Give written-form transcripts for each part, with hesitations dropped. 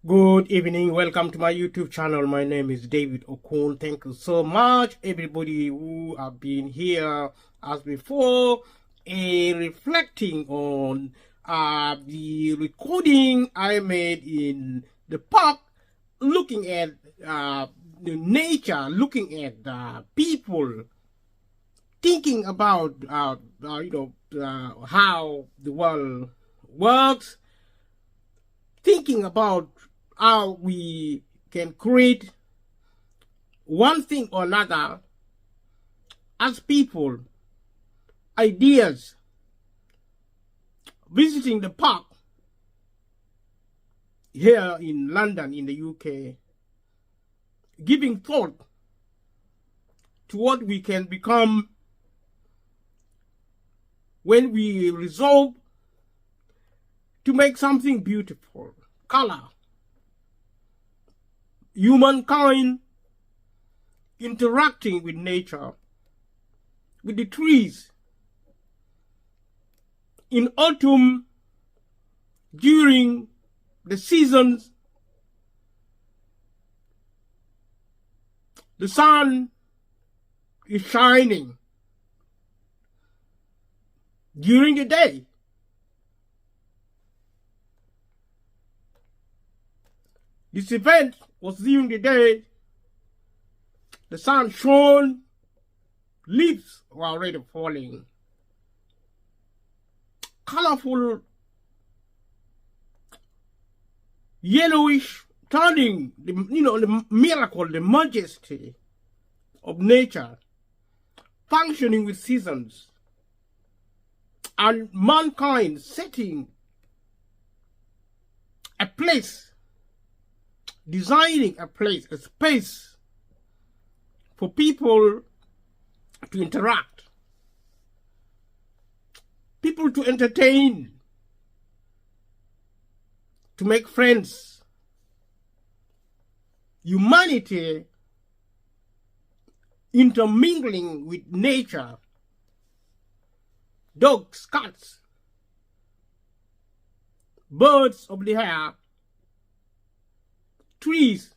Good evening. Welcome to my YouTube channel. My name is David Okun. Thank you so much, everybody who have been here as before, reflecting on the recording I made in the park, looking at the nature, looking at people, thinking about how the world works, thinking about how we can create one thing or another as people, ideas, visiting the park here in London, in the UK, giving thought to what we can become when we resolve to make something beautiful, color. Humankind interacting with nature, with the trees. In autumn, during the seasons, the sun is shining. During the day, this event was during the day, the sun shone, leaves were already falling. Colorful, yellowish, turning, the miracle, the majesty of nature, functioning with seasons, and mankind setting a place, designing a place, a space for people to interact, people to entertain, to make friends. Humanity intermingling with nature, dogs, cats, birds of the air, trees,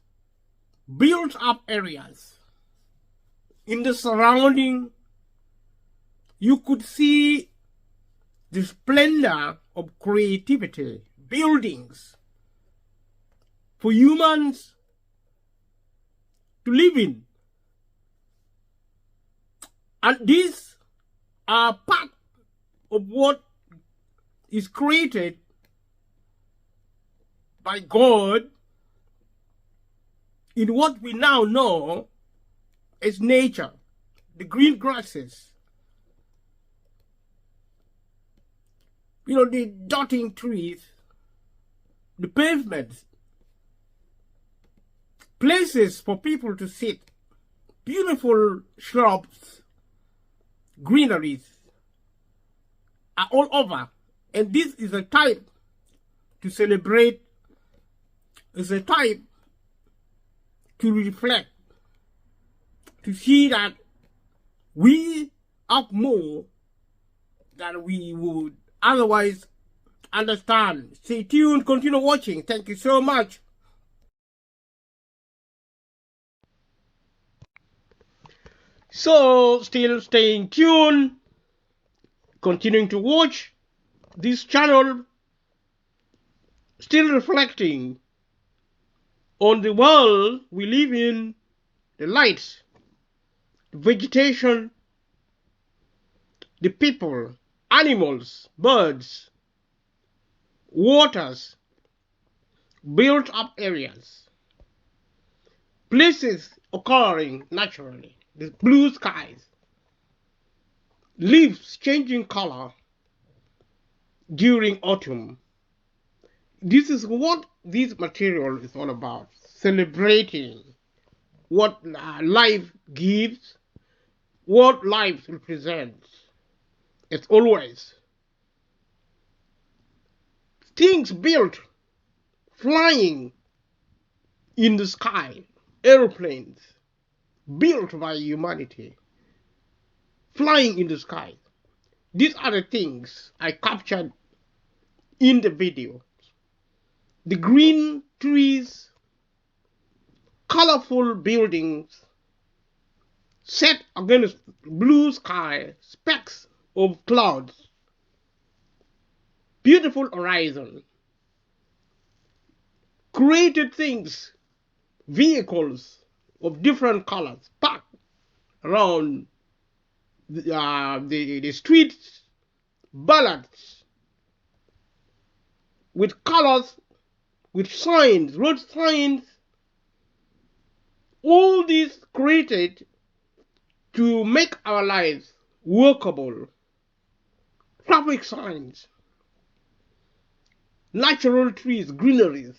built up areas. In the surrounding, you could see the splendor of creativity, buildings for humans to live in. And these are part of what is created by God in what we now know as nature, the green grasses, the dotting trees, the pavements, places for people to sit, beautiful shrubs, greeneries are all over. And this is a time to celebrate, is a time to reflect, to see that we have more than we would otherwise understand. Stay tuned, continue watching. Thank you so much. So, still staying tuned, continuing to watch this channel, still reflecting on the world we live in, the lights, the vegetation, the people, animals, birds, waters, built up areas, places occurring naturally, the blue skies, leaves changing color during autumn. This is what this material is all about, celebrating what life gives, what life represents. As always, things built, flying in the sky, airplanes built by humanity, flying in the sky. These are the things I captured in the video. the green trees, colorful buildings set against blue sky, specks of clouds, beautiful horizon, created things, vehicles of different colors parked around the streets, ballads with colors, with signs, road signs, all these created to make our lives workable. Traffic signs, natural trees, greeneries,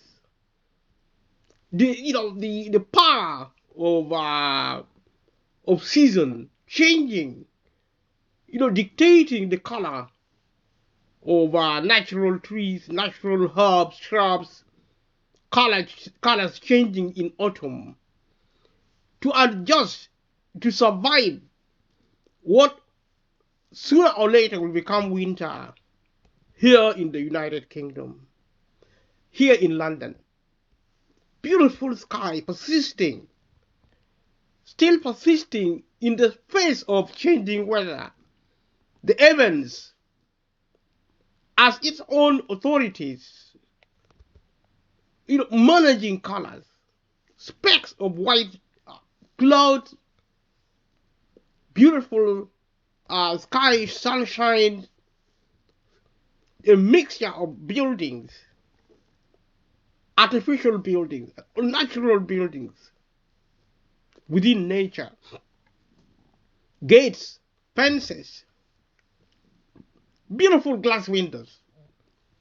the power of season changing, dictating the color of natural trees, natural herbs, shrubs, colors changing in autumn to adjust, to survive what sooner or later will become winter here in the United Kingdom, here in London. Beautiful sky persisting, still persisting in the face of changing weather. The heavens as its own authorities, managing colors, specks of white clouds, beautiful sky, sunshine, a mixture of buildings, artificial buildings, natural buildings within nature, gates, fences, beautiful glass windows,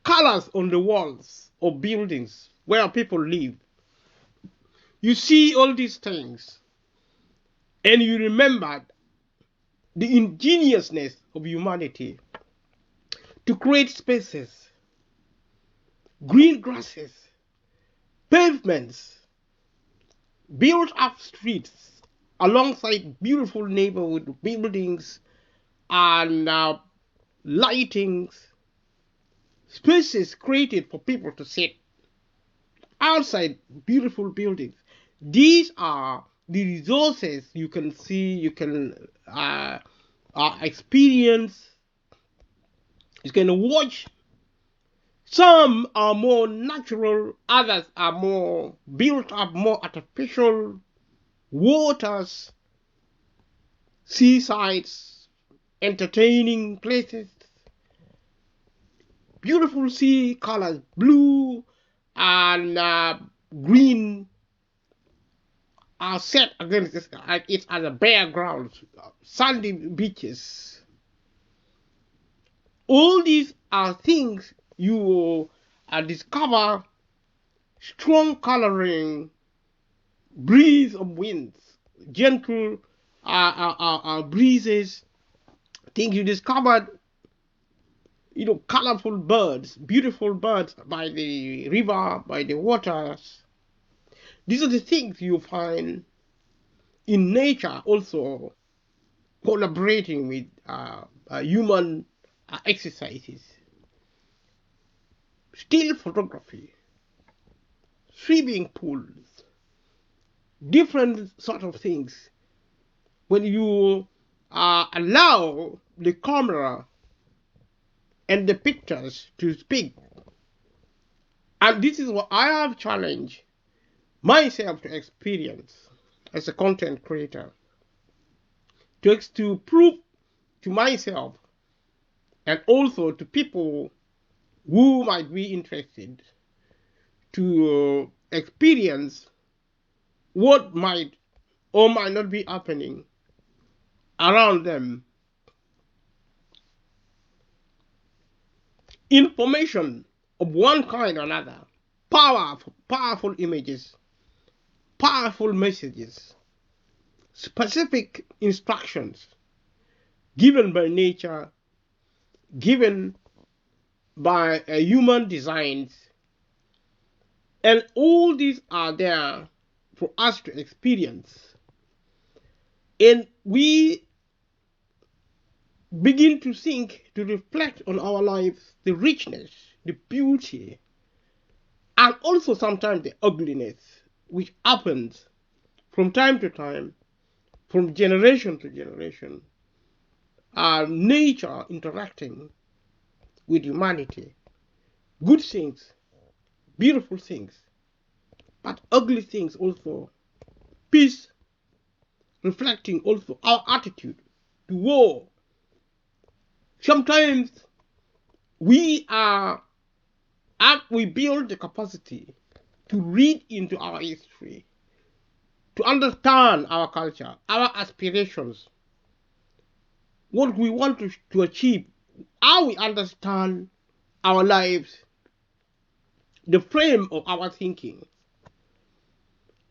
colors on the walls of buildings where people live. You see all these things and you remember the ingeniousness of humanity to create spaces, green grasses, pavements, built up streets alongside beautiful neighborhood buildings and lightings, spaces created for people to sit outside beautiful buildings. These are the resources you can see, you can experience, you can watch. Some are more natural, others are more built up, more artificial. Waters, seasides, entertaining places, beautiful sea colors, blue and green are set against it as a bare ground, sandy beaches. All these are things you will discover strong coloring, breeze of winds, gentle breezes, things you discovered, colorful birds, beautiful birds by the river, by the waters. These are the things you find in nature also collaborating with human exercises. Still photography, swimming pools, different sort of things. When you allow the camera and the pictures to speak, and this is what I have challenged myself to experience as a content creator, to prove to myself and also to people who might be interested to experience what might or might not be happening around them. Information of one kind or another, powerful images, powerful messages, specific instructions given by nature, given by human designs, and all these are there for us to experience. And we begin to think, to reflect on our lives, the richness, the beauty, and also sometimes the ugliness which happens from time to time, from generation to generation, nature interacting with humanity. Good things, beautiful things, but ugly things also. Peace, reflecting also our attitude to war. Sometimes we build the capacity to read into our history, to understand our culture, our aspirations, what we want to achieve, how we understand our lives, the frame of our thinking,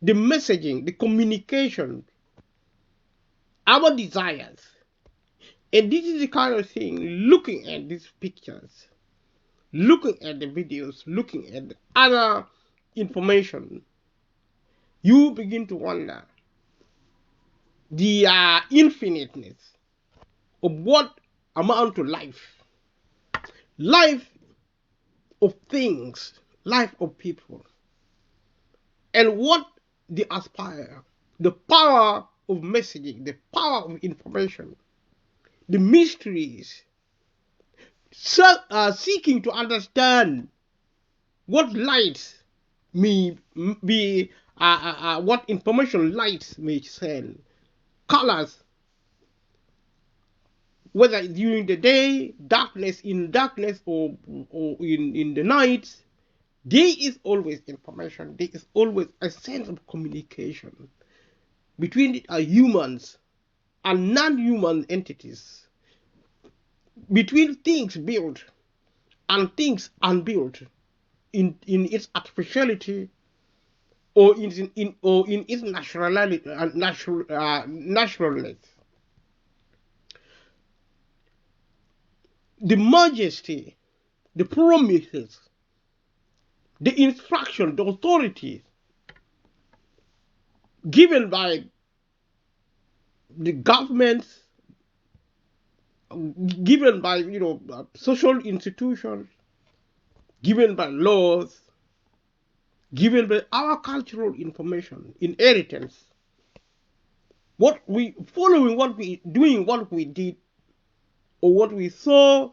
the messaging, the communication, our desires. And this is the kind of thing, looking at these pictures, looking at the videos, looking at the other information, you begin to wonder the infiniteness of what amount to life. Life of things, life of people, and what they aspire, the power of messaging, the power of information, the mysteries, seeking to understand what lights may be, what information lights may send, colors, whether during the day, darkness or in the night. There is always information. There is always a sense of communication between humans and non-human entities, between things built and things unbuilt, in its artificiality or in its naturality, naturalness. The majesty, the promises, the instruction, the authority given by the governments, given by social institutions, given by laws, given by our cultural information, inheritance. What we following, what we doing, what we did, or what we saw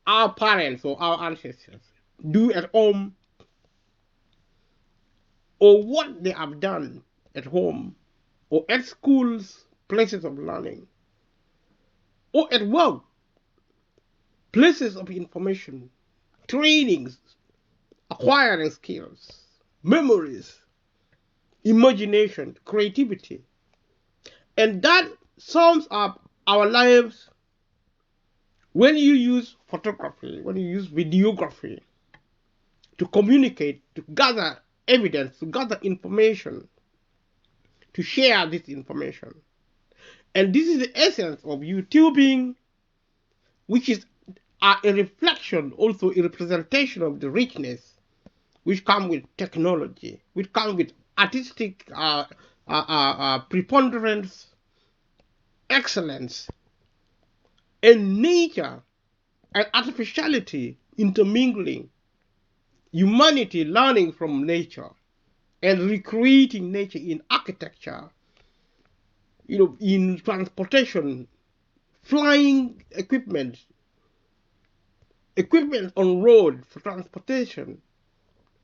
our parents or our ancestors do at home, or what they have done at home, or at schools, places of learning, or at work, places of information, trainings, acquiring skills, memories, imagination, creativity. And that sums up our lives when you use photography, when you use videography to communicate, to gather evidence, to gather information, to share this information. And this is the essence of YouTubing, which is a reflection, also a representation of the richness which come with technology, which come with artistic preponderance, excellence, and nature and artificiality intermingling, humanity learning from nature and recreating nature in architecture, in transportation, flying equipment on road for transportation,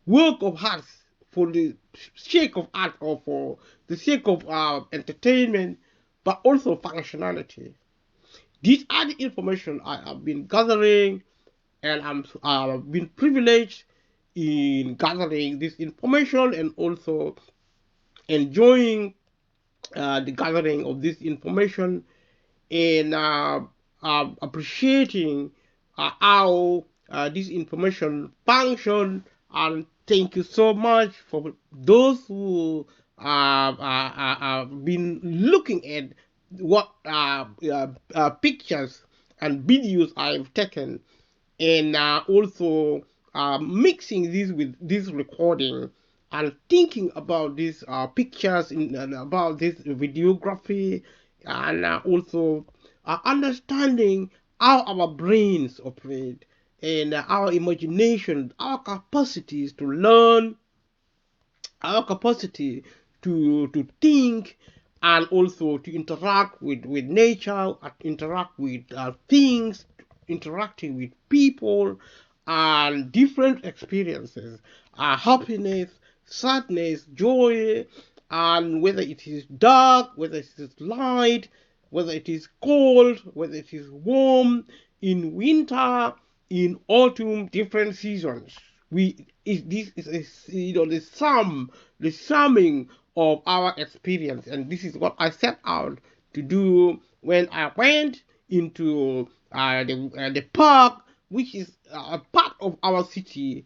work of art for the sake of art or for the sake of entertainment, but also functionality. These are the information I have been gathering, and I've been privileged in gathering this information and also enjoying the gathering of this information, and appreciating how this information function. And thank you so much for those who have been looking at what pictures and videos I've taken, and also mixing this with this recording and thinking about these pictures and about this videography, and also understanding how our brains operate, and our imagination, our capacities to learn, our capacity to think, and also to interact with nature, interact with things, interacting with people, and different experiences, happiness, sadness, joy, and whether it is dark, whether it is light, whether it is cold, whether it is warm, in winter, in autumn, different seasons. This is the summing of our experience, and this is what I set out to do when I went into the park, which is a part of our city.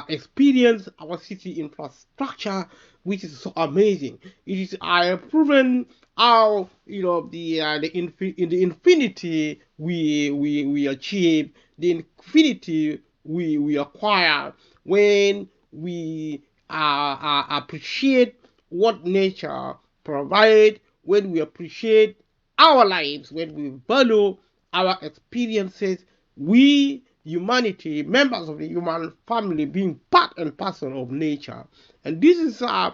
Experience our city infrastructure, which is so amazing. It is I have proven how the infinity we achieve, the infinity we acquire when we appreciate what nature provides, when we appreciate our lives, when we value our experiences, we humanity, members of the human family, being part and parcel of nature. And this is uh,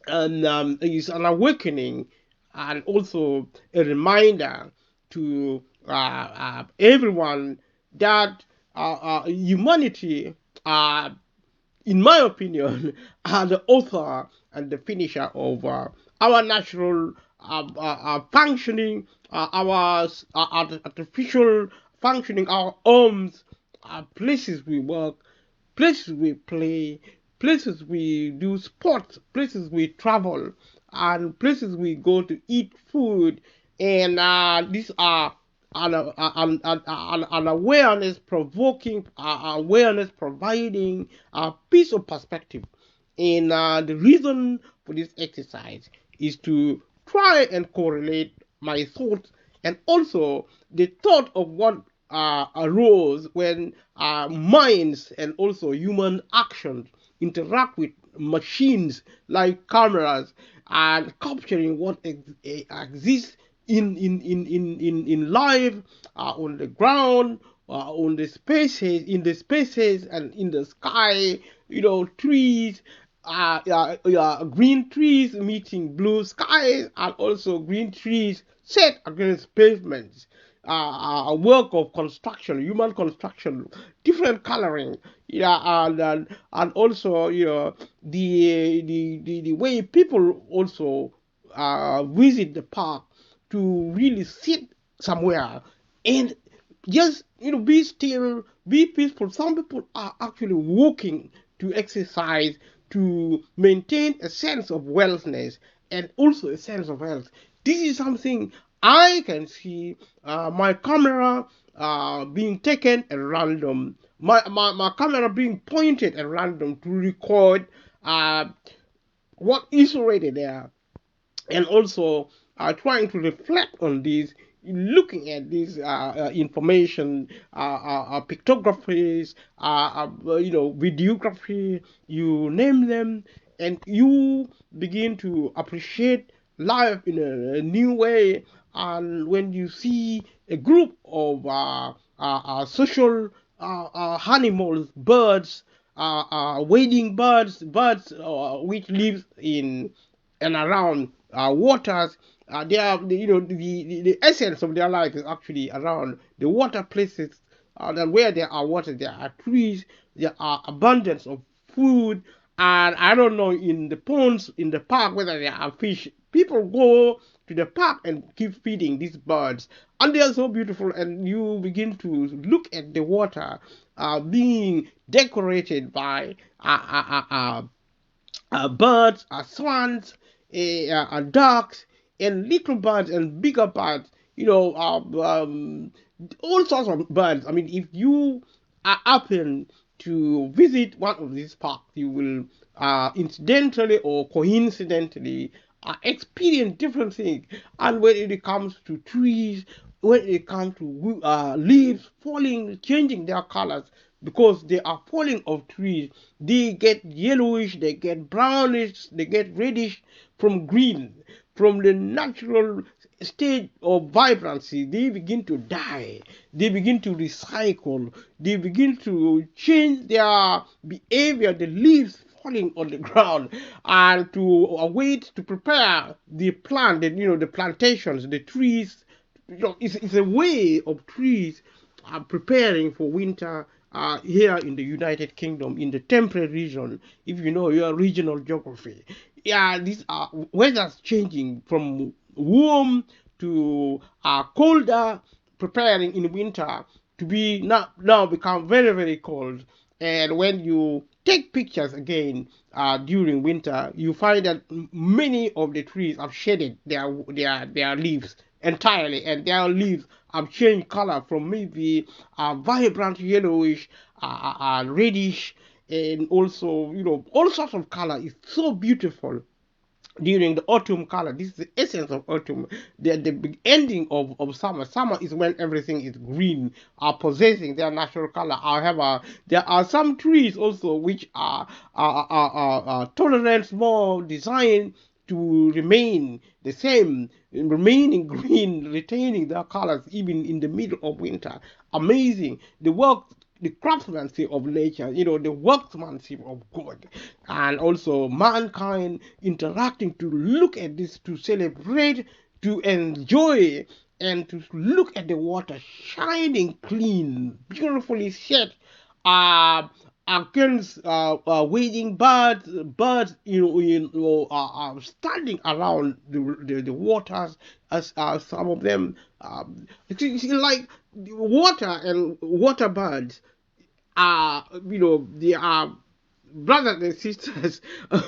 is an awakening, and also a reminder to everyone that humanity, in my opinion, are the author and the finisher of our natural functioning, our artificial functioning, our homes, places we work, places we play, places we do sports, places we travel, and places we go to eat food. And these are an awareness provoking, awareness providing a piece of perspective. And the reason for this exercise is to try and correlate my thoughts, and also the thought of what arose when minds and also human actions interact with machines like cameras, and capturing what exists in life, on the ground, on the spaces, in the spaces and in the sky. Trees, green trees meeting blue skies, and also green trees set against pavements. A work of construction, human construction, different coloring, and also the way people also visit the park to really sit somewhere and just be still, be peaceful. Some people are actually walking to exercise, to maintain a sense of wellness and also a sense of health. This is something I can see. My camera being taken at random, my camera being pointed at random to record what is already there, and also trying to reflect on this, looking at this information, pictographies, videography, you name them, and you begin to appreciate life in a new way. And when you see a group of social animals, birds, wading birds which live in and around waters. They are, the essence of their life is actually around the water places. And where there are water, there are trees, there are abundance of food. And I don't know in the ponds, in the park, whether there are fish. People go to the park and keep feeding these birds, and they are so beautiful. And you begin to look at the water being decorated by birds, swans, ducks, and little birds and bigger birds. All sorts of birds. I mean, if you happen to visit one of these parks, you will incidentally or coincidentally experience different things. And when it comes to trees, when it comes to leaves falling, changing their colors, because they are falling off trees, they get yellowish, they get brownish, they get reddish from green, from the natural stage of vibrancy, they begin to die, they begin to recycle, they begin to change their behavior, the leaves falling on the ground, and to await to prepare the plant, the plantations, the trees. It's a way of trees preparing for winter here in the United Kingdom, in the temperate region. If you know your regional geography, yeah, these are weather's changing from warm to colder, preparing in winter to be now become very, very cold. And when you take pictures again during winter, you find that many of the trees have shaded their leaves entirely, and their leaves have changed color from maybe vibrant yellowish, reddish, and also all sorts of color. It's so beautiful during the autumn color. This is the essence of autumn, the ending of summer. Summer is when everything is green, possessing their natural color. However, there are some trees also which are tolerant, more designed to remain the same, remaining green, retaining their colors even in the middle of winter. Amazing. The craftsmanship of nature, the workmanship of God, and also mankind interacting to look at this, to celebrate, to enjoy, and to look at the water shining clean, beautifully set, uh, against wading birds, standing around the waters, as some of them, it's like the water and water birds are, they are brothers and sisters,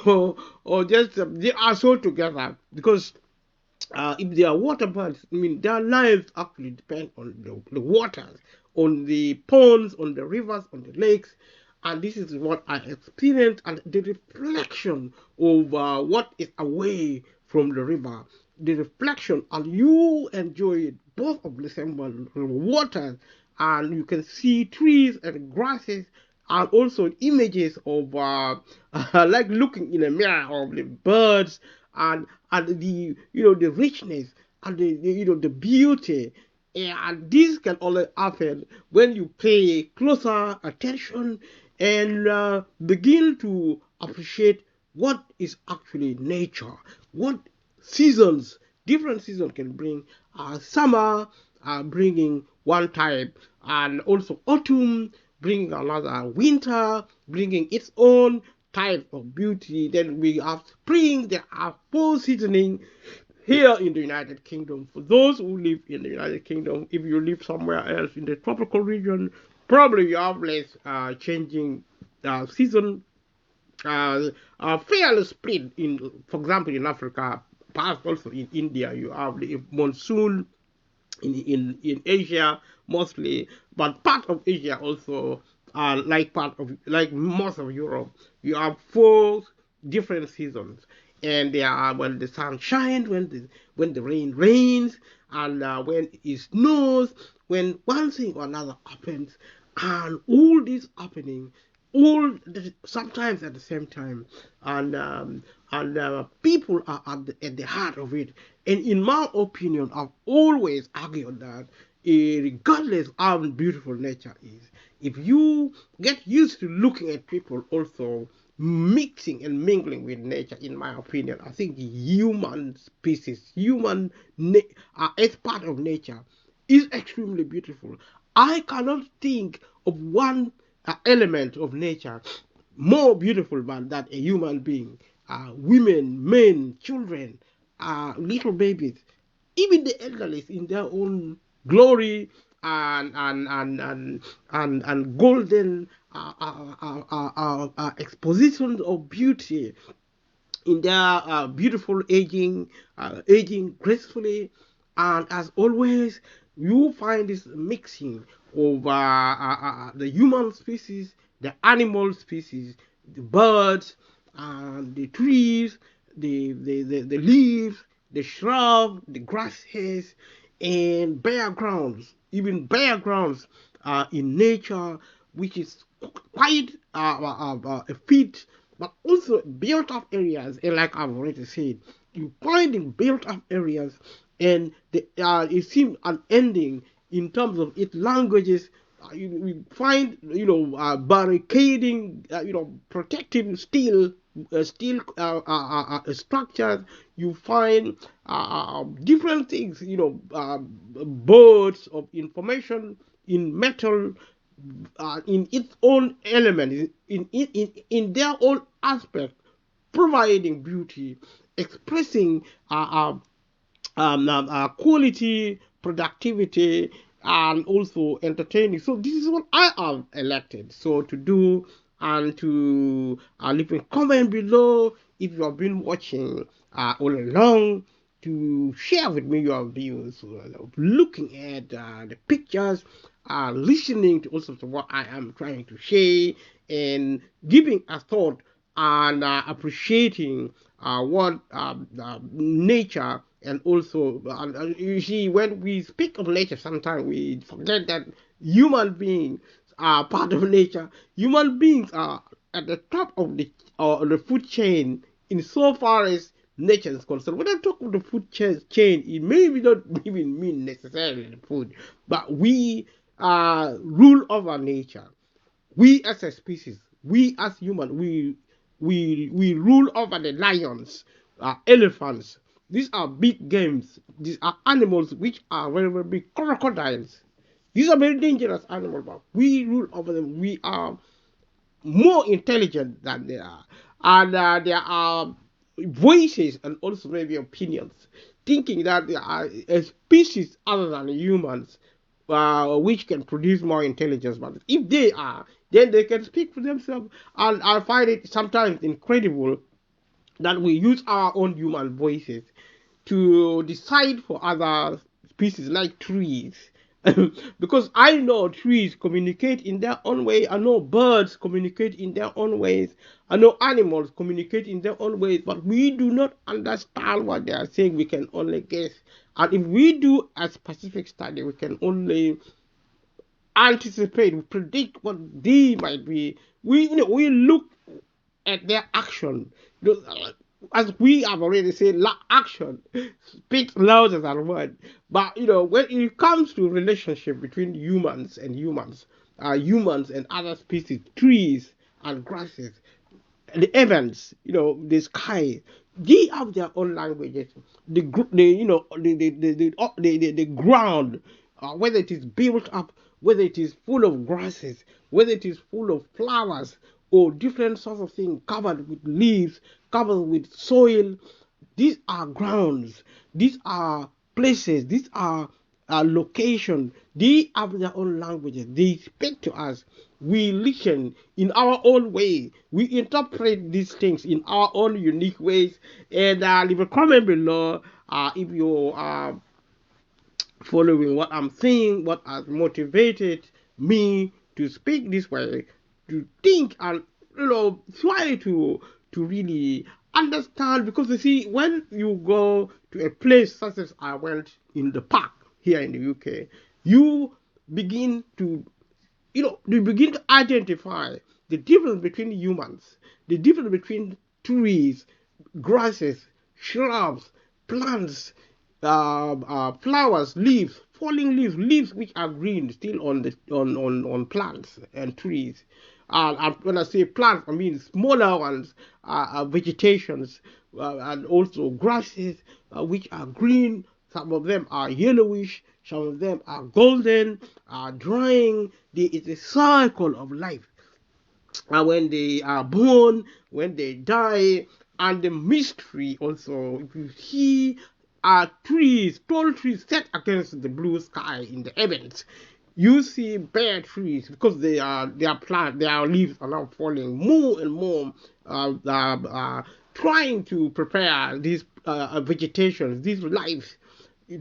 or just they are so together, because if they are water birds, I mean, their lives actually depend on the waters, on the ponds, on the rivers, on the lakes. And this is what I experienced, and the reflection of what is away from the river, the reflection, and you enjoy it, both of the same water, and you can see trees and grasses, and also images of like looking in a mirror of the birds, and the richness, and the beauty. And this can only happen when you pay closer attention and begin to appreciate what is actually nature, what seasons, different seasons can bring. Summer bringing one type, and also autumn bringing another, winter bringing its own type of beauty. Then we have spring, there are fall seasoning here in the United Kingdom. For those who live in the United Kingdom, if you live somewhere else in the tropical region, probably you have less changing season, fairly split. For example, in Africa, perhaps also in India, you have the monsoon. In Asia mostly, but part of Asia also, like most of Europe, you have 4 different seasons, and there are when the sun shines, when the rain rains, and when it snows, when one thing or another happens, and all this happening sometimes at the same time, and people are at the heart of it. And in my opinion, I've always argued that regardless how beautiful nature is, if you get used to looking at people also mixing and mingling with nature, in my opinion, I think human species, as part of nature, is extremely beautiful. I cannot think of one element of nature more beautiful than that a human being. Women, men, children, little babies, even the elderly in their own glory, and golden expositions of beauty in their beautiful aging gracefully. And as always, you find this mixing of the human species, the animal species, the birds, the trees, the leaves, the shrub, the grasses, and bare grounds, even bare grounds in nature, which is quite a feat, but also built up areas. And like I've already said, you find in built up areas and it seems unending in terms of its languages. We find, barricading, protective steel structures. You find different things, boards of information in metal, in its own element, in their own aspect, providing beauty, expressing quality, productivity, and also entertaining. So this is what I have elected so to do, and to leave a comment below if you have been watching all along, to share with me your views, looking at the pictures, listening to also to what I am trying to share, and giving a thought, and appreciating what nature. And also, you see, when we speak of nature, sometimes we forget that human beings are part of nature. Human beings are at the top of the food chain in so far as nature is concerned. When I talk of the food chain, it may not even mean necessarily the food, but we rule over nature. We as a species, we as human, we rule over the lions, elephants. These are big games. These are animals which are very, very big. Crocodiles. These are very dangerous animals, but we rule over them. We are more intelligent than they are. And there are voices and also maybe opinions, thinking that there are a species other than humans which can produce more intelligence. But if they are, then they can speak for themselves. And I find it sometimes incredible that we use our own human voices to decide for other species like trees. Because I know trees communicate in their own way. I know birds communicate in their own ways. I know animals communicate in their own ways, but we do not understand what they are saying. We can only guess. And if we do a specific study, we can only anticipate, predict what they might be. We look at their action. As we have already said, action speaks louder than word. But when it comes to relationship between humans and humans and other species, trees and grasses, the heavens, the sky, they have their own languages. The ground, whether it is built up, whether it is full of grasses, whether it is full of flowers, or different sorts of things covered with leaves, covered with soil. These are grounds. These are places. These are location. They have their own languages. They speak to us. We listen in our own way. We interpret these things in our own unique ways. And leave a comment below if you are following what I'm saying, what has motivated me to speak this way, to think, and try to really understand. Because you see, when you go to a place such as I went in the park here in the UK, you begin to identify the difference between humans, the difference between trees, grasses, shrubs, plants, flowers, leaves, falling leaves which are green still on the on plants and trees. And when I say plants, I mean smaller ones, vegetations, and also grasses which are green. Some of them are yellowish, some of them are golden, are drying. It's a cycle of life. And when they are born, when they die, and the mystery also, if you see tall trees set against the blue sky in the heavens, you see bare trees because their leaves are now falling more and more, trying to prepare these vegetations, these lives,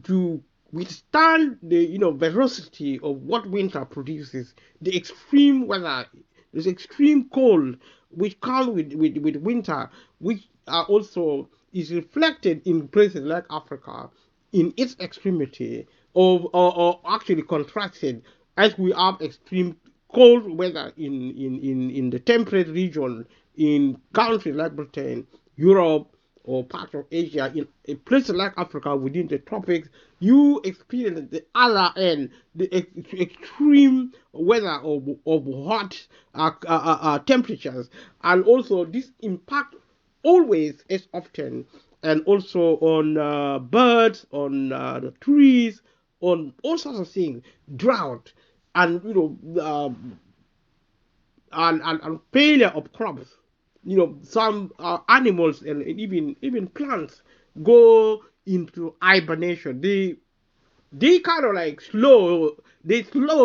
to withstand the ferocity of what winter produces, the extreme weather, this extreme cold which comes with winter, which also is reflected in places like Africa in its extremity, or actually contrasted, as we have extreme cold weather in the temperate region in countries like Britain, Europe, or part of Asia, in a place like Africa within the tropics, you experience the other end, the extreme weather of hot temperatures, and also this impact always as often, and also on birds, on the trees, on all sorts of things, drought, and and failure of crops. Some animals and even plants go into hibernation. They kind of like slow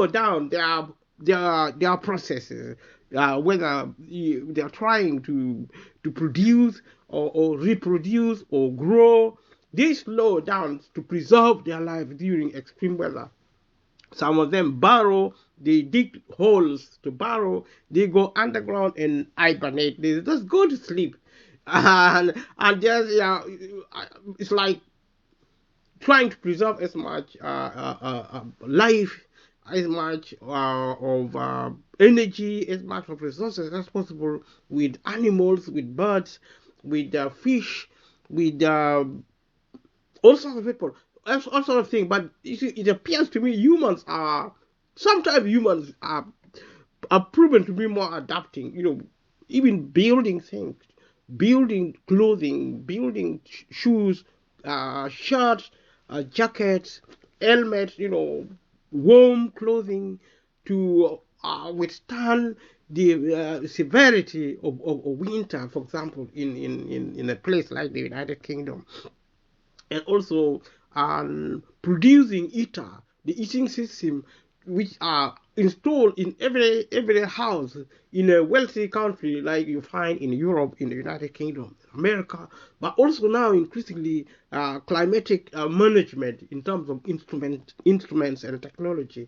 down their processes, whether they're trying to produce or reproduce or grow. They slow down to preserve their life during extreme weather. Some of them burrow, they dig holes to burrow, they go underground and hibernate, they just go to sleep. And just, it's like trying to preserve as much life, as much of energy, as much of resources as possible, with animals, with birds, with fish, with all sorts of people, all sorts of things. But you see, it appears to me sometimes humans are proven to be more adapting. Even building things, building clothing, building shoes, shirts, jackets, helmets. Warm clothing to withstand the severity of winter, for example, in a place like the United Kingdom. And also producing heater, the heating system, which are installed in every house in a wealthy country like you find in Europe, in the United Kingdom, America, but also now increasingly climatic management in terms of instruments and technology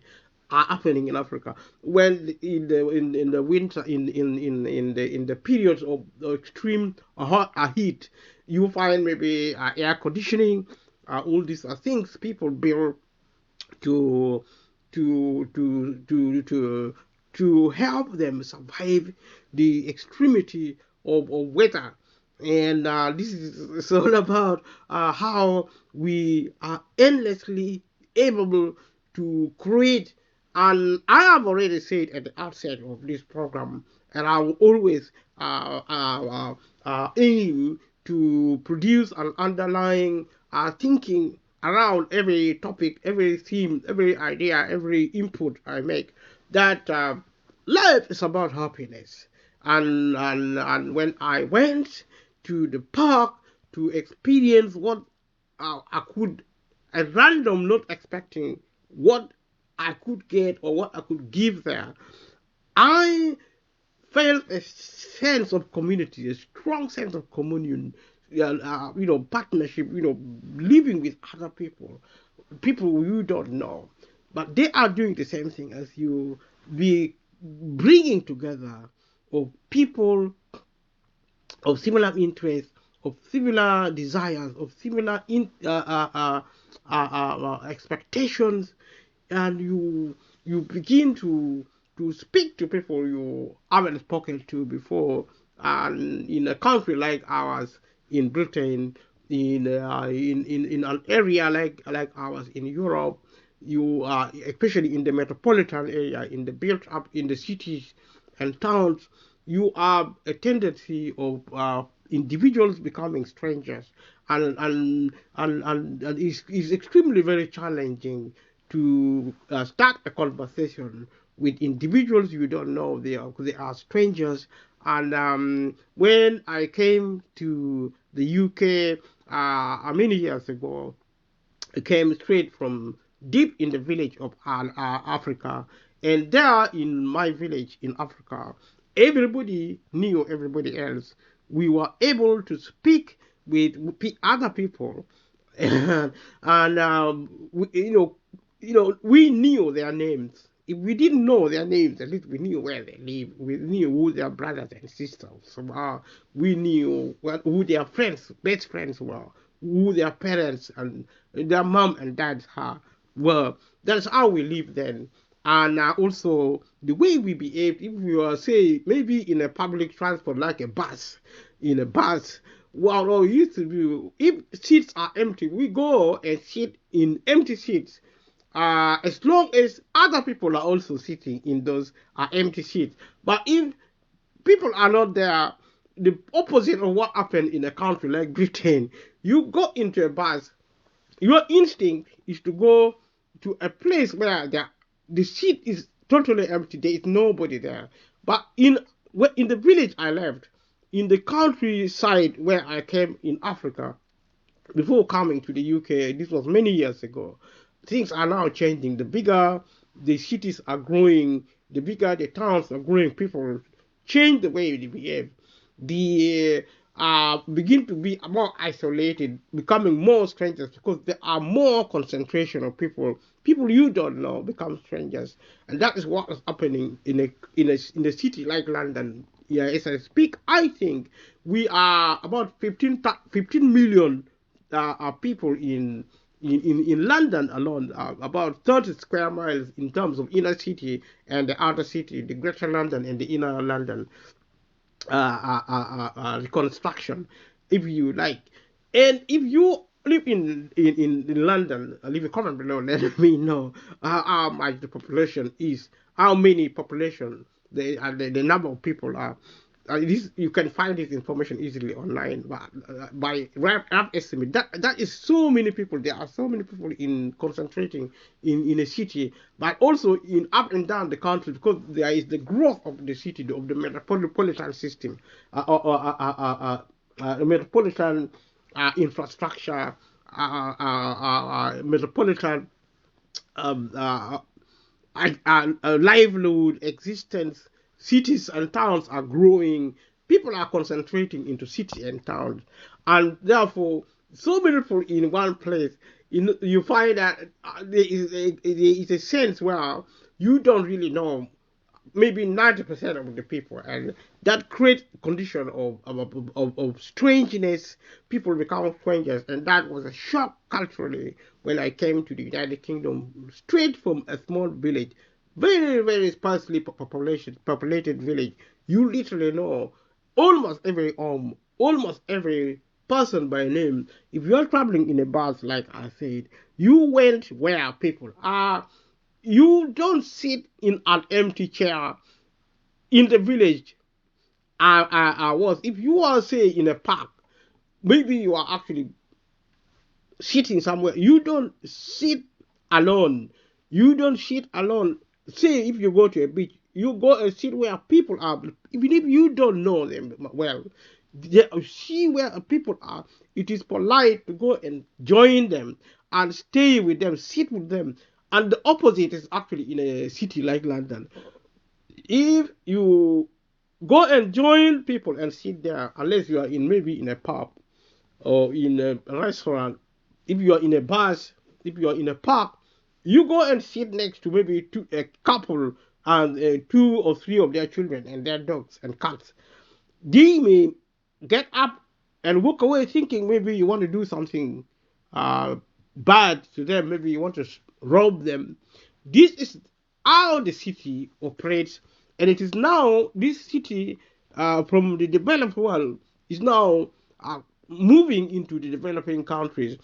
are happening in Africa. When in the winter, in the periods of extreme hot heat, you find maybe air conditioning. All these are things people build to to to to to to help them survive the extremity of weather. And this is all about how we are endlessly able to create. And I have already said at the outset of this program, and I will always aim to produce an underlying thinking around every topic, every theme, every idea, every input I make, that life is about happiness. And when I went to the park to experience what I could, at random, not expecting what I could get or what I could give there, I felt a sense of community, a strong sense of communion, partnership, living with other people you don't know, but they are doing the same thing as you. Be bringing together of people of similar interests, of similar desires, of similar expectations, and you begin to speak to people you haven't spoken to before. And in a country like ours, in Britain, in an area like ours in Europe, you are, especially in the metropolitan area, in the built up, in the cities and towns, you have a tendency of individuals becoming strangers, and it's extremely very challenging to start a conversation with individuals you don't know. They are strangers. And when I came to the UK many years ago, I came straight from deep in the village of Africa. And there in my village in Africa, everybody knew everybody else. We were able to speak with other people, and we knew their names. If we didn't know their names, at least we knew where they live. We knew who their brothers and sisters were. We knew who their friends, best friends were, who their parents and their mom and dads were. That's how we lived then. And also the way we behaved, if we were, say, maybe in a public transport like a bus, in a bus, well, it used to be, if seats are empty, we go and sit in empty seats. As long as other people are also sitting in those empty seats. But if people are not there, the opposite of what happened in a country like Britain, you go into a bus, your instinct is to go to a place where the seat is totally empty. There is nobody there. But in the village I left, in the countryside where I came in Africa, before coming to the UK, this was many years ago, things are now changing. The bigger the cities are growing, the bigger the towns are growing, people change the way they behave. The begin to be more isolated, becoming more strangers because there are more concentration of people. People you don't know become strangers, and that is what is happening in a city like London. Yeah, as I speak, I think we are about 15 million people in London alone, about 30 square miles in terms of inner city and the outer city, the greater London and the inner London reconstruction, if you like. And if you live in London, leave a comment below, let me know how much the population is, how many population, the number of people are. This, you can find this information easily online, but by rough estimate, that is so many people. There are so many people in concentrating in a city, but also in up and down the country, because there is the growth of the city, of the metropolitan system, metropolitan infrastructure, metropolitan um, uh, livelihood, existence. Cities and towns are growing. People are concentrating into city and towns, and therefore, so many people in one place. You find that there is a sense where you don't really know maybe 90% of the people, and that creates condition of strangeness. People become strangers, and that was a shock culturally when I came to the United Kingdom, straight from a small village, very sparsely populated village. You literally know almost every home, almost every person by name. If you're traveling in a bus, like I said, you went where people are. You don't sit in an empty chair in the village. I was. If you are, say, in a park, maybe you are actually sitting somewhere. You don't sit alone. You don't sit alone. Say, if you go to a beach, you go and sit where people are. Even if you don't know them well, see where people are. It is polite to go and join them and stay with them, sit with them. And the opposite is actually in a city like London. If you go and join people and sit there, unless you are in maybe in a pub or in a restaurant, if you are in a bus, if you are in a park, you go and sit next to maybe a couple and two or three of their children and their dogs and cats. They may get up and walk away thinking maybe you want to do something uh, bad to them, maybe you want to rob them. This is how the city operates, and it is now this city from the developed world is now moving into the developing countries.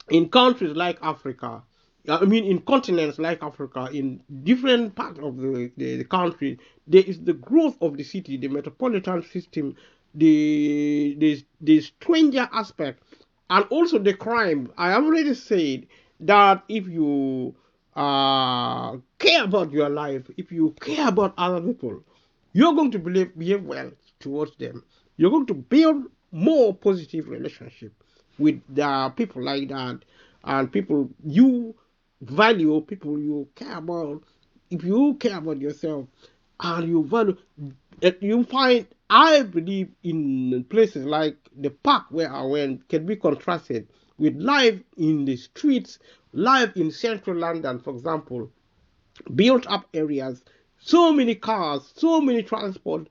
In countries like Africa, I mean, in continents like Africa, in different parts of the country, there is the growth of the city, the metropolitan system, the stranger aspect, and also the crime. I already said that if you care about your life, if you care about other people, you're going to behave well towards them. You're going to build more positive relationship with the people like that, and people you value, people you care about. If you care about yourself and you value, you find, I believe, in places like the park where I went can be contrasted with life in the streets, life in central London, for example, built up areas, so many cars, so many transport,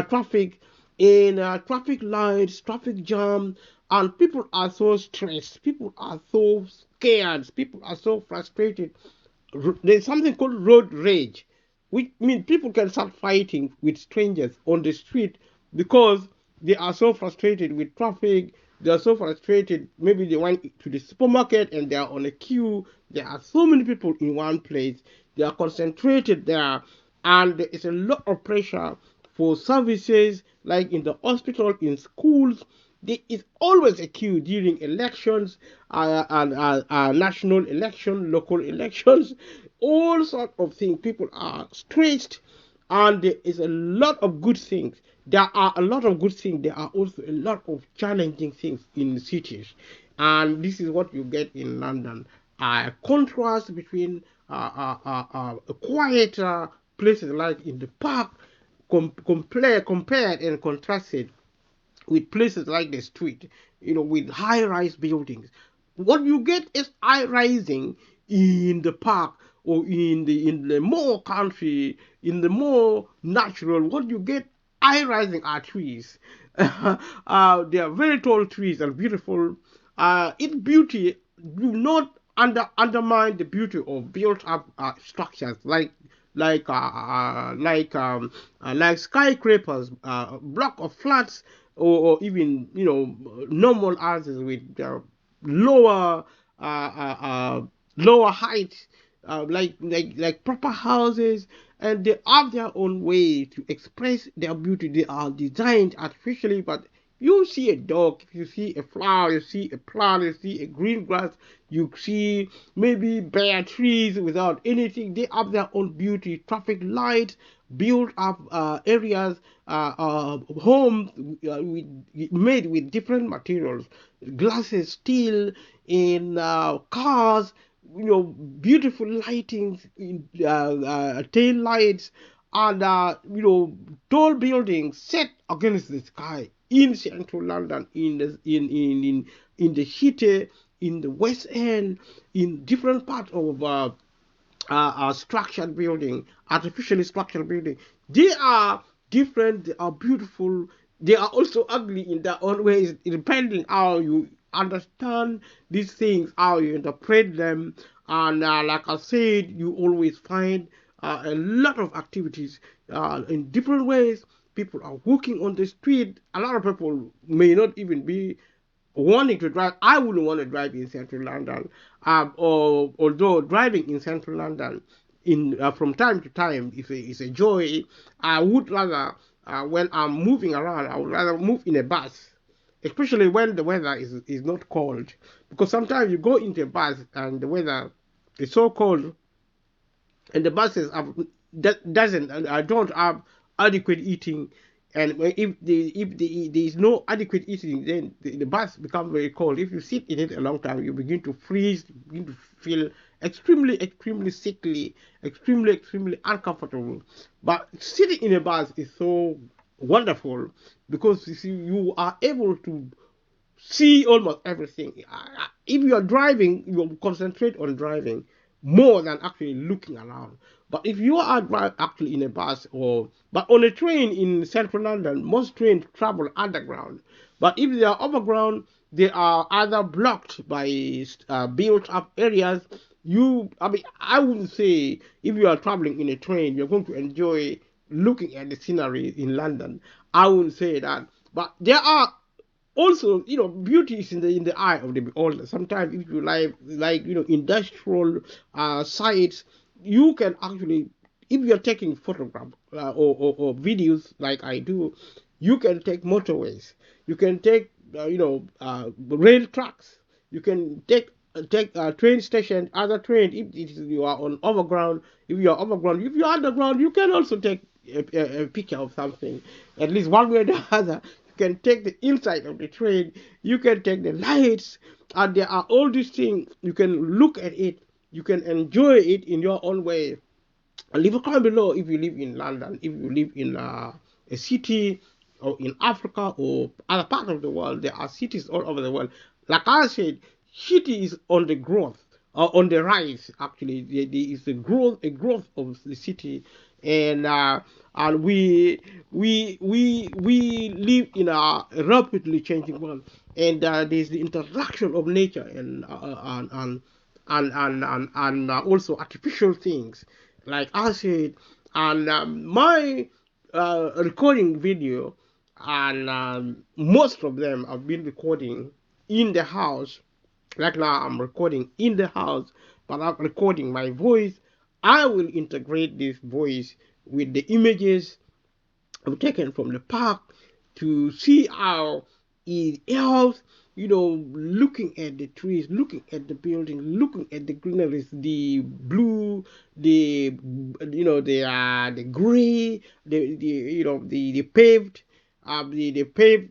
traffic, in traffic lights, traffic jam, and people are so stressed, people are so scared, people are so frustrated. There's something called road rage, which means people can start fighting with strangers on the street because They are so frustrated with traffic. They are so frustrated. Maybe they went to the supermarket and they are on a queue. There are so many people in one place. They are concentrated there, and there is a lot of pressure for services like in the hospital, in schools. There is always a queue during elections, and national election, local elections, all sorts of things. People are stressed, and there is a lot of good things. There are a lot of good things. There are also a lot of challenging things in the cities, and this is what you get in London. A contrast between quieter places like in the park, compared and contrasted with places like the street, with high-rise buildings. What you get is high rising in the park, or in the more country, in the more natural. What you get high rising are trees. They are very tall trees and beautiful. Its beauty do not undermine the beauty of built up structures like skyscrapers, block of flats, or even normal houses with lower uh, uh, uh, lower height, like proper houses, and they have their own way to express their beauty. They are designed artificially, but you see a dog, you see a flower, you see a plant, you see a green grass, you see maybe bare trees without anything. They have their own beauty. Traffic lights, build up areas, homes made with different materials, glasses, steel, in cars, beautiful lightings, tail lights, and tall buildings set against the sky in central London, in the city, in the West End, in different parts of structured building, artificially structured building. They are different. They are beautiful. They are also ugly in their own ways, depending how you understand these things, how you interpret them. And like I said, you always find a lot of activities in different ways. People are walking on the street. A lot of people may not even be wanting to drive. I wouldn't want to drive in central London, or although driving in central London in from time to time is a joy. I would rather, when I'm moving around, I would rather move in a bus, especially when the weather is not cold, because sometimes you go into a bus and the weather is so cold, and the buses have, that doesn't don't have adequate eating. And if there is no adequate eating, then the bus becomes very cold. If you sit in it a long time, you begin to freeze, you begin to feel extremely sickly, extremely uncomfortable. But sitting in a bus is so wonderful, because you see, you are able to see almost everything. If you are driving, you concentrate on driving more than actually looking around. But if you are actually in a bus, but on a train in central London, most trains travel underground. But if they are overground, they are either blocked by built-up areas. I wouldn't say if you are traveling in a train, you're going to enjoy looking at the scenery in London. I wouldn't say that. But there are also, beauty is in the eye of the beholder. Sometimes if you like industrial sites, you can actually, if you're taking photographs, or videos like I do, you can take motorways, you can take rail tracks, you can take train station, other train. If you are on overground, if you are overground, if you're underground, you can also take a picture of something, at least one way or the other. You can take the inside of the train, you can take the lights, and there are all these things. You can look at it, you can enjoy it in your own way. And leave a comment below if you live in London, if you live in a city, or in Africa, or other parts of the world. There are cities all over the world. Like I said, city is on the growth, on the rise. Actually, there is a growth of the city, and we live in a rapidly changing world, and there's the interaction of nature and also artificial things, like I said. And my recording video, and most of them have been recording in the house. Right now, I'm recording in the house, but I'm recording my voice. I will integrate this voice with the images I've taken from the park to see how it helps, looking at the trees, looking at the building, looking at the greeneries, the blue, the the gray, the paved, the paved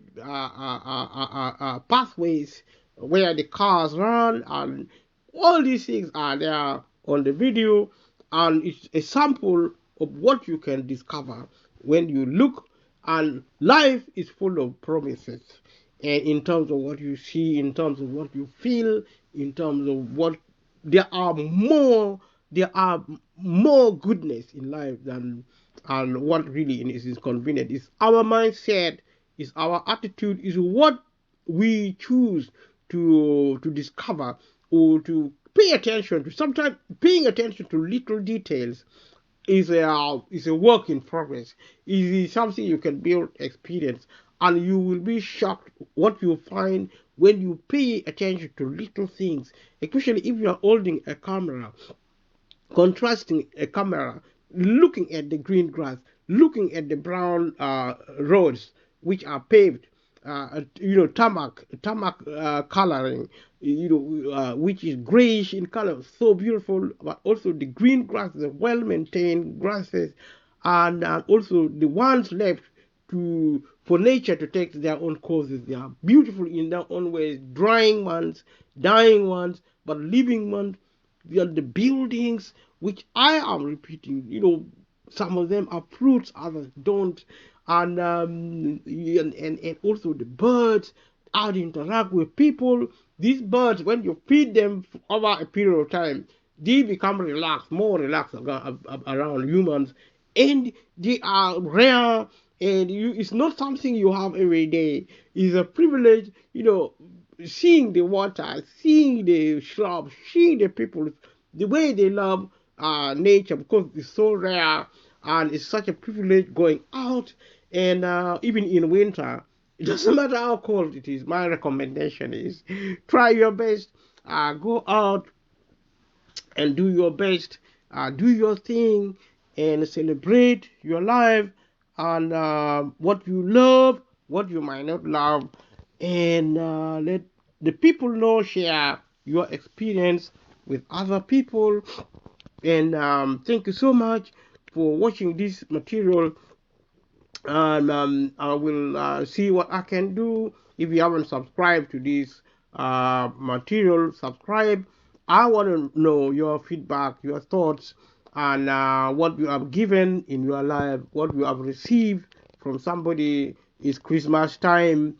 pathways where the cars run, and all these things are there on the video, and it's a sample of what you can discover when you look. And life is full of promises, and in terms of what you see, in terms of what you feel, in terms of what there are more there are more goodness in life than and what really is convenient. It's our mindset, it's our attitude, is what we choose to discover or to pay attention to. Sometimes paying attention to little details is a work in progress. It is something you can build experience, and you will be shocked what you find when you pay attention to little things, especially if you are holding a camera, contrasting a camera, looking at the green grass, looking at the brown roads which are paved, tarmac coloring, which is grayish in color, so beautiful. But also the green grass, the well-maintained grasses, and also the ones left to for nature to take their own courses. They are beautiful in their own ways, drying ones, dying ones, but living ones. The buildings, which I am repeating, some of them are fruits, others don't, and also the birds, how they interact with people. These birds, when you feed them over a period of time, they become relaxed, more relaxed around humans, and they are rare. And it's not something you have every day. It's a privilege, seeing the water, seeing the shrubs, seeing the people, the way they love nature, because it's so rare, and it's such a privilege going out. And even in winter, it doesn't matter how cold it is. My recommendation is try your best, go out and do your best, do your thing, and celebrate your life, and what you love, what you might not love, and let the people know, share your experience with other people. And thank you so much for watching this material, and I will see what I can do. If you haven't subscribed to this material, subscribe. I want to know your feedback, your thoughts, and what you have given in your life, what you have received from somebody. It's Christmas time.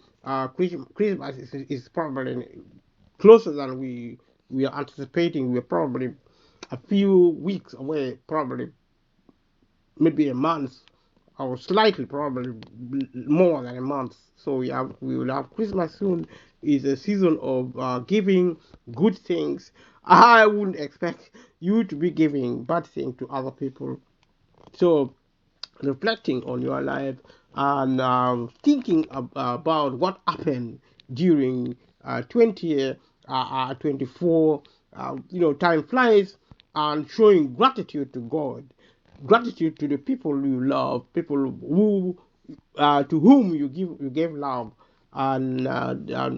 Christmas is probably closer than we are anticipating. We're probably a few weeks away, probably maybe a month, or slightly probably more than a month. So we will have Christmas soon. Is a season of giving good things. I wouldn't expect you to be giving bad things to other people. So reflecting on your life, and thinking about what happened during 2024. Time flies, and showing gratitude to God, gratitude to the people you love, people who to whom you gave love. And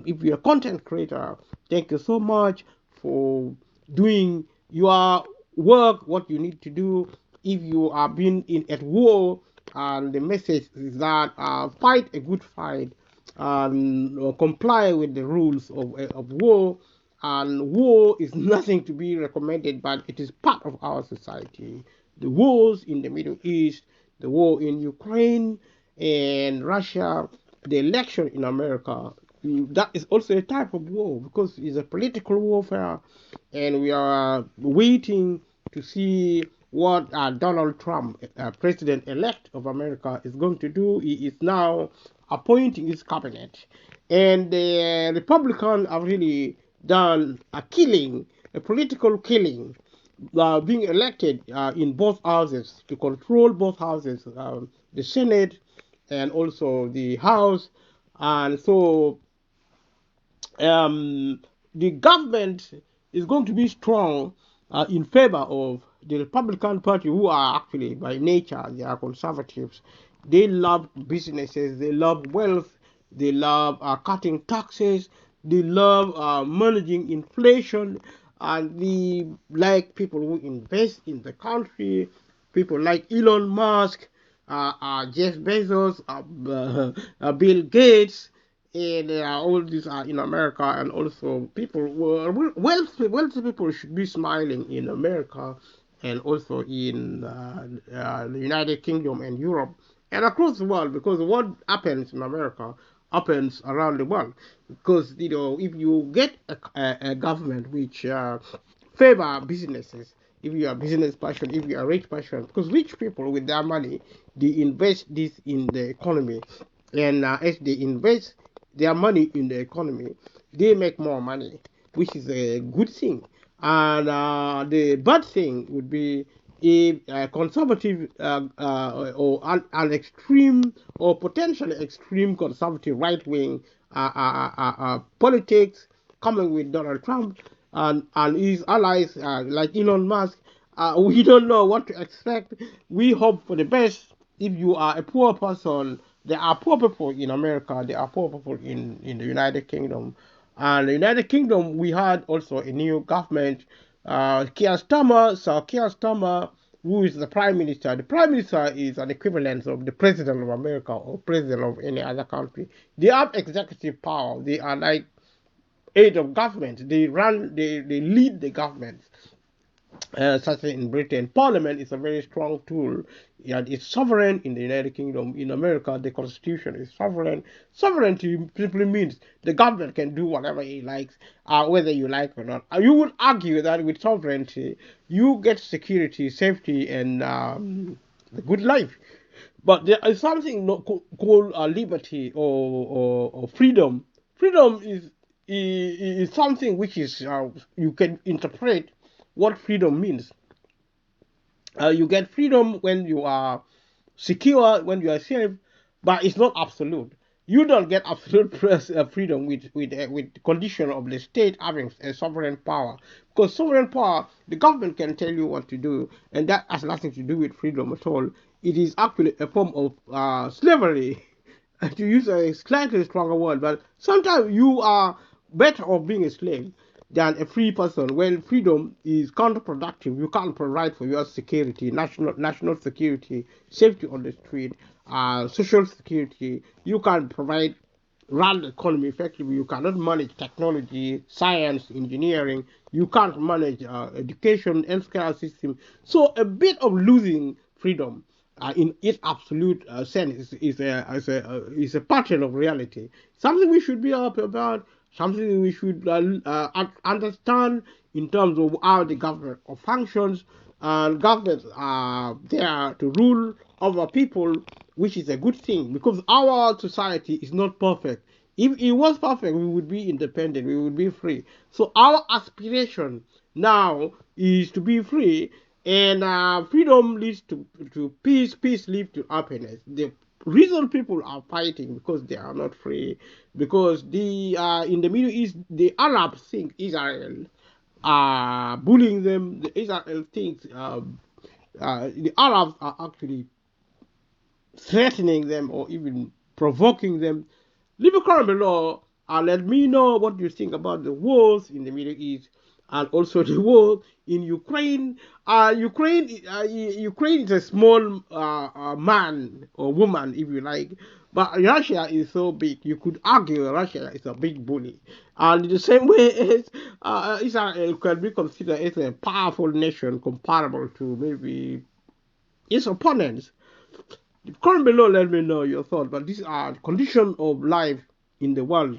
if you're a content creator, thank you so much for doing your work, what you need to do. If you are being in at war, and the message is that fight a good fight, and comply with the rules of war. And war is nothing to be recommended, but it is part of our society. The wars in the Middle East, the war in Ukraine and Russia, the election in America, that is also a type of war, because it's a political warfare, and we are waiting to see what Donald Trump, president-elect of America, is going to do. He is now appointing his cabinet, and the Republicans have really done a killing, a political killing, being elected in both houses, to control both houses, the Senate and also the House. And so the government is going to be strong in favor of the Republican Party, who are actually by nature they are conservatives. They love businesses, they love wealth, they love cutting taxes, they love managing inflation, and they like people who invest in the country, people like Elon Musk, Jeff Bezos, Bill Gates, and all these are in America, and also people wealthy people should be smiling in America, and also in the United Kingdom and Europe and across the world, because what happens in America happens around the world. Because if you get a government which favor businesses, if you are a business person, if you are a rich person, because rich people with their money, they invest this in the economy, and as they invest their money in the economy, they make more money, which is a good thing. And the bad thing would be if a conservative or an extreme or potentially extreme conservative right wing politics coming with Donald Trump and his allies like Elon Musk. We don't know what to expect. We hope for the best. If you are a poor person, there are poor people in America, there are poor people in the United Kingdom. And the United Kingdom, we had also a new government, Keir Starmer. So Keir Starmer, who is the prime minister? The prime minister is an equivalent of the president of America or president of any other country. They have executive power. They are like aid of government. They lead the government. Such as in Britain, Parliament is a very strong tool. And it's sovereign in the United Kingdom. In America, the Constitution is sovereign. Sovereignty simply means the government can do whatever it likes, whether you like or not. You would argue that with sovereignty, you get security, safety, and a good life. But there is something called liberty or freedom. Freedom is something which is you can interpret what freedom means. You get freedom when you are secure, when you are safe, but it's not absolute. You don't get absolute freedom with the condition of the state having a sovereign power. Because sovereign power, the government can tell you what to do, and that has nothing to do with freedom at all. It is actually a form of slavery, to use a slightly stronger word. But sometimes you are better off being a slave than a free person. When freedom is counterproductive, you can't provide for your security, national security, safety on the street, social security. You can't provide run the economy effectively. You cannot manage technology, science, engineering. You can't manage education, healthcare system. So a bit of losing freedom in its absolute sense is a pattern of reality. Something we should be up about, something we should understand in terms of how the government functions. And governments are there to rule over people, which is a good thing because our society is not perfect. If it was perfect, we would be independent, we would be free. So our aspiration now is to be free, and freedom leads to peace, peace leads to happiness. The reason people are fighting because they are not free, because the in the Middle East, the Arabs think Israel are bullying them. The Israel thinks the Arabs are actually threatening them or even provoking them. Leave a comment below and let me know what you think about the wars in the Middle East and also the war in Ukraine. Ukraine is a small man or woman, if you like, but Russia is so big. You could argue Russia is a big bully, and in the same way as Israel can be considered as a powerful nation comparable to maybe its opponents. Comment below, let me know your thoughts. But these are the conditions of life in the world.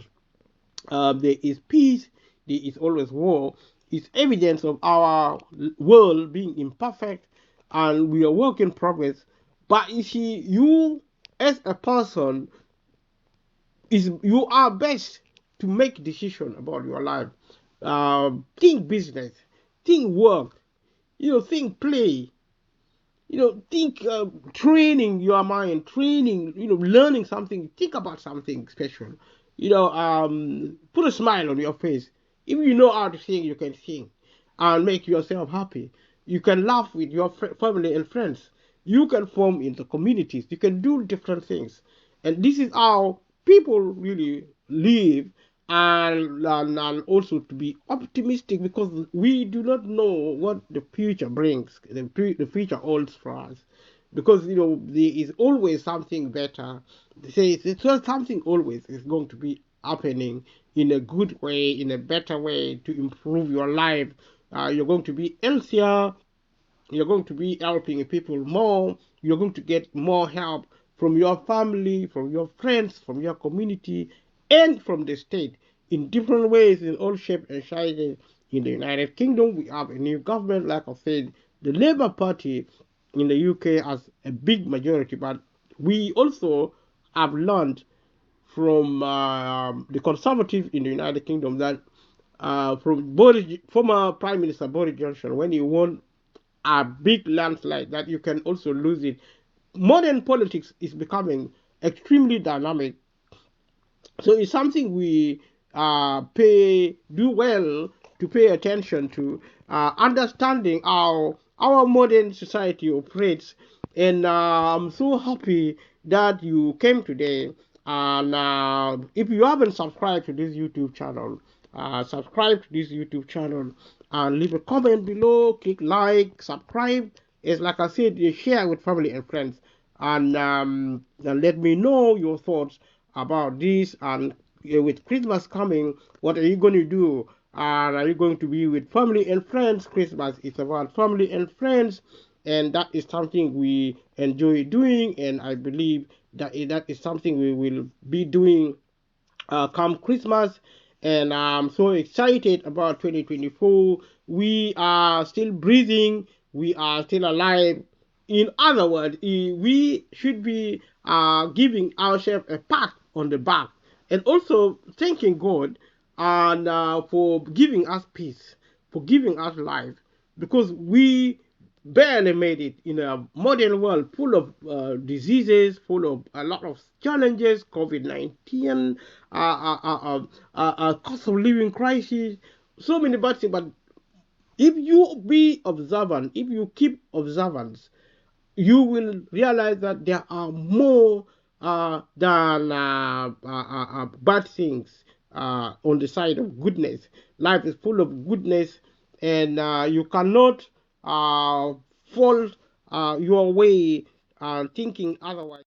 There is peace, there is always war. It's evidence of our world being imperfect and we are work in progress. But you see, you as a person, you are best to make decision about your life. Think business, think work, think play. think, training your mind, training, learning something, think about something special. Put a smile on your face. If you know how to sing, you can sing and make yourself happy. You can laugh with your family and friends. You can form into communities. You can do different things. And this is how people really live, and also to be optimistic, because we do not know what the future brings, the future holds for us. Because there is always something better. They say it's something always is going to be happening in a good way, in a better way, to improve your life. You're going to be healthier. You're going to be helping people more. You're going to get more help from your family, from your friends, from your community, and from the state in different ways, in all shapes and sizes. In the United Kingdom, we have a new government. Like I said, the Labour Party in the UK has a big majority, but we also have learned from the Conservative in the United Kingdom that from former Prime Minister Boris Johnson, when he won a big landslide, that you can also lose it. Modern politics is becoming extremely dynamic, so it's something we do well to pay attention to, understanding how our modern society operates. And I'm so happy that you came today. And if you haven't subscribed to this YouTube channel, subscribe to this YouTube channel and leave a comment below. Click like, subscribe. It's like I said, you share with family and friends, and let me know your thoughts about this. And with Christmas coming, what are you going to do? And are you going to be with family and friends? Christmas is about family and friends, and that is something we enjoy doing, and I believe that that is something we will be doing come Christmas. And I'm so excited about 2024. We are still breathing. We are still alive. In other words, we should be giving ourselves a pat on the back, and also thanking God and for giving us peace, for giving us life, because we barely made it in a modern world full of diseases, full of a lot of challenges, COVID-19, cost of living crisis, so many bad things. But if you be observant, if you keep observance, you will realize that there are more than bad things on the side of goodness. Life is full of goodness, and you cannot fall your way thinking otherwise.